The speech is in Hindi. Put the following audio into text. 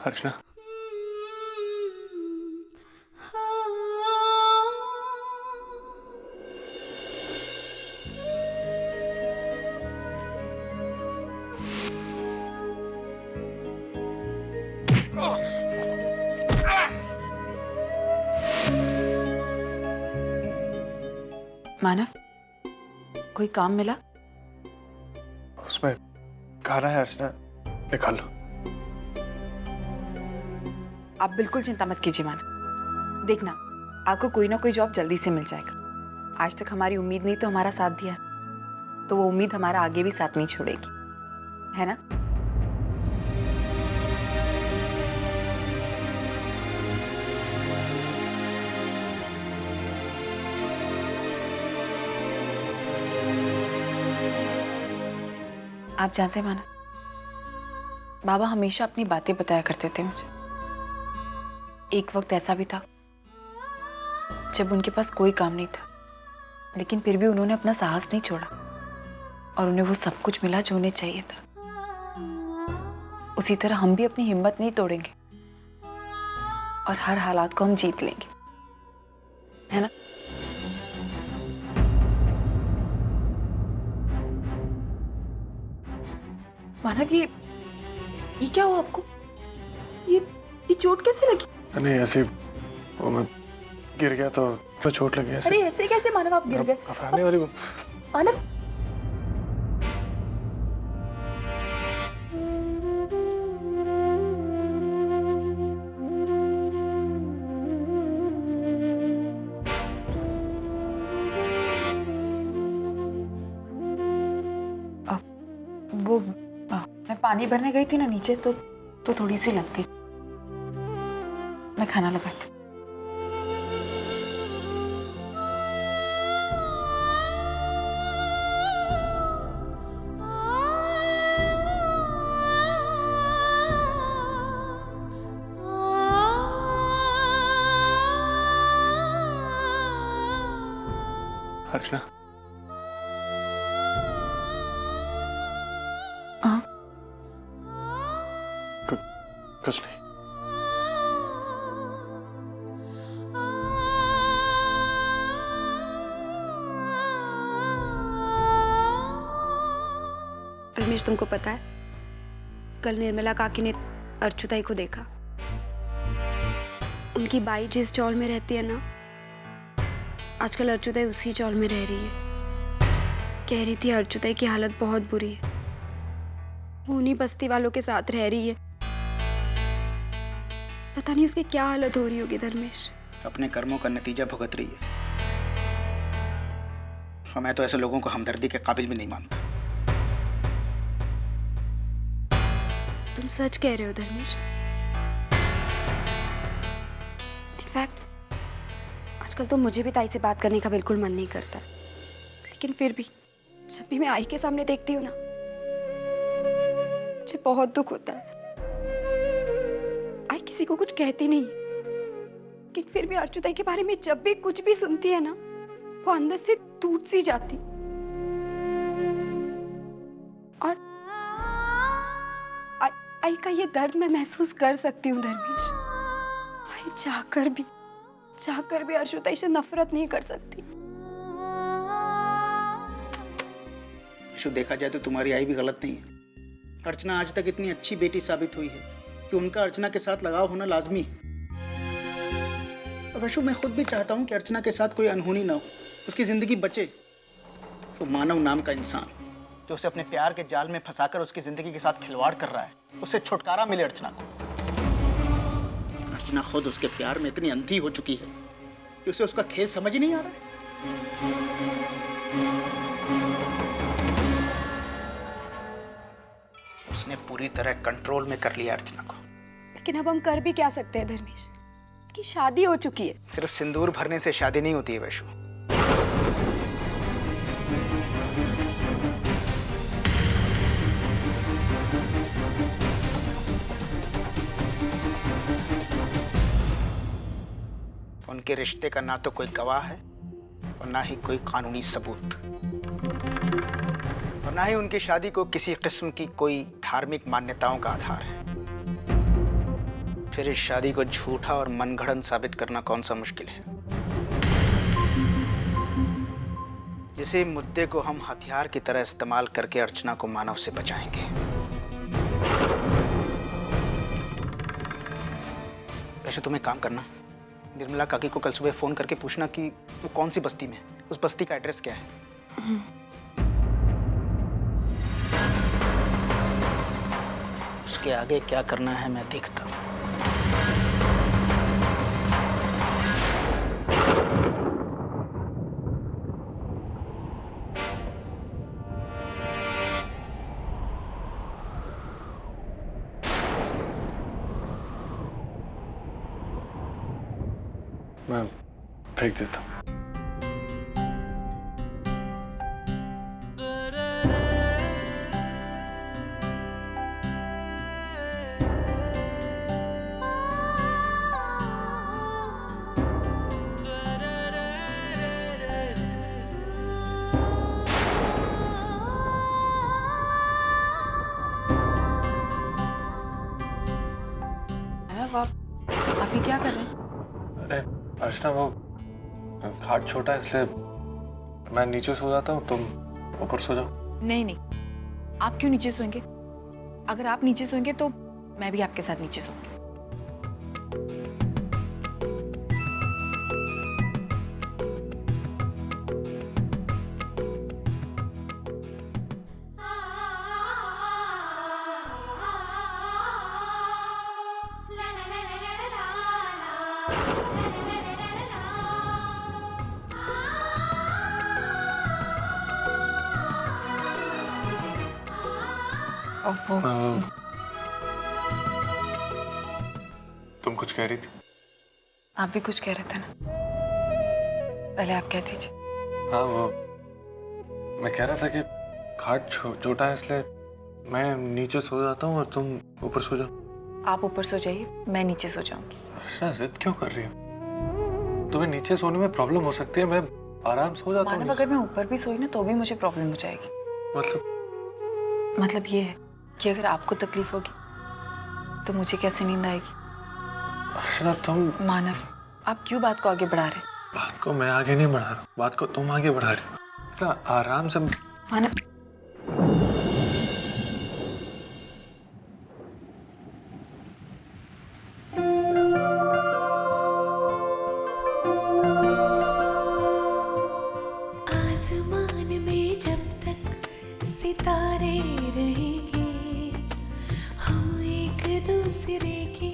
अर्चना, मानव, कोई काम मिला? उसमें खाना है अर्चना, निकाल लो। आप बिल्कुल चिंता मत कीजिए मानव, देखना आपको कोई ना कोई जॉब जल्दी से मिल जाएगा। आज तक हमारी उम्मीद नहीं तो हमारा साथ दिया, तो वो उम्मीद हमारा आगे भी साथ नहीं छोड़ेगी, है ना? आप जानते हैं माना, बाबा हमेशा अपनी बातें बताया करते थे मुझे। एक वक्त ऐसा भी था जब उनके पास कोई काम नहीं था, लेकिन फिर भी उन्होंने अपना साहस नहीं छोड़ा और उन्हें वो सब कुछ मिला जो उन्हें चाहिए था। उसी तरह हम भी अपनी हिम्मत नहीं तोड़ेंगे और हर हालात को हम जीत लेंगे, है ना? मानव, ये क्या हुआ आपको? ये चोट कैसे लगी? नहीं ऐसे वो मैं गिर गया तो चोट लगी ऐसे। अरे ऐसे कैसे मानव आप गिर गए? घबराने वाली वो। मानव, वो मैं पानी भरने गई थी ना नीचे, तो थोड़ी सी लग गई। मैं खाना लगाती। अर्चना, हाँ, कुछ नहीं। धर्मेश, तुमको पता है कल निर्मला काकी ने अर्चुताई को देखा। उनकी बाई जिस चौल में रहती है ना, आजकल अर्चुताई उसी चौल में रह रही है। कह रही थी अर्चुताई की हालत बहुत बुरी है, वो उन्हीं बस्ती वालों के साथ रह रही है। पता नहीं उसकी क्या हालत हो रही होगी धर्मेश। अपने कर्मों का नतीजा भुगत रही है और मैं तो ऐसे लोगों को हमदर्दी के काबिल भी नहीं मानता। तुम सच कह रहे हो धर्मेश। इनफैक्ट आजकल तो मुझे भी ताई से बात करने का बिल्कुल मन नहीं करता, लेकिन फिर भी जब भी मैं आई के सामने देखती हूँ ना, मुझे बहुत दुख होता है। आई किसी को कुछ कहती नहीं, लेकिन फिर भी अर्चुताई के बारे में जब भी कुछ भी सुनती है ना, वो अंदर से टूट सी जाती। और आई का ये दर्द मैं महसूस कर सकती हूँ धर्मेश। आई चाहकर भी अर्चुताई से नफरत नहीं कर सकती। यशु, देखा जाए तो तुम्हारी आई भी गलत नहीं है। अर्चना आज तक इतनी अच्छी बेटी साबित हुई है कि उनका अर्चना के साथ लगाव होना लाजमी है। और यशु, मैं खुद भी चाहता हूँ कि अर्चना के साथ कोई अनहोनी ना हो, उसकी जिंदगी बचे। तो मानव नाम का इंसान जो उसे अपने प्यार के जाल में फंसाकर उसकी जिंदगी के साथ खिलवाड़ कर रहा है, उससे छुटकारा मिले अर्चना को। अर्चना खुद उसके प्यार में इतनी अंधी हो चुकी है कि उसे उसका खेल समझ ही नहीं आ रहा है। उसने पूरी तरह कंट्रोल में कर लिया अर्चना को। लेकिन अब हम कर भी क्या सकते हैं धर्मेश? कि शादी हो चुकी है। सिर्फ सिंदूर भरने से शादी नहीं होती है वैशु। उनके रिश्ते का ना तो कोई गवाह है और ना ही कोई कानूनी सबूत, और ना ही उनकी शादी को किसी किस्म की कोई धार्मिक मान्यताओं का आधार है। फिर इस शादी को झूठा और मनगढ़ंत साबित करना कौन सा मुश्किल है। इसी मुद्दे को हम हथियार की तरह इस्तेमाल करके अर्चना को मानव से बचाएंगे। वैसे तुम्हें काम करना, निर्मला काकी को कल सुबह फोन करके पूछना कि वो कौन सी बस्ती में है, उस बस्ती का एड्रेस क्या है। उसके आगे क्या करना है मैं देखता हूँ। मैं फेंक देता हूँ। आप ये क्या कर रहे हैं? अरे अर्चना, वो खाट छोटा है इसलिए मैं नीचे सो जाता हूँ, तुम ऊपर सो जाओ। नहीं नहीं, आप क्यों नीचे सोएंगे? अगर आप नीचे सोएंगे तो मैं भी आपके साथ नीचे सोऊंगी। ओहो, तुम कुछ कह रही थी? आप भी कुछ कह रहे थे ना, पहले आप कह दीजिए। हाँ, वो मैं कह रहा था कि खाट छोटा है इसलिए मैं नीचे सो जाता हूँ और तुम ऊपर सो जाओ। आप ऊपर सो जाइए, मैं नीचे सो जाऊंगी। अर्चना, जिद क्यों कर रही हो? तुम्हें नीचे सोने में प्रॉब्लम हो सकती है, मैं आराम सो जाता हूँ। मानव, अगर मैं ऊपर भी सोई ना तो भी मुझे प्रॉब्लम हो जाएगी। मतलब ये है कि अगर आपको तकलीफ होगी तो मुझे कैसे नींद आएगी? अर्चना, तुम मानव, आप क्यों बात को आगे बढ़ा रहे? बात को मैं आगे नहीं बढ़ा रहा हूँ, बात को तुम आगे बढ़ा रही हो। इतना आराम से मानव, आसमान में जब तक सितारे रहेंगे, हम एक दूसरे के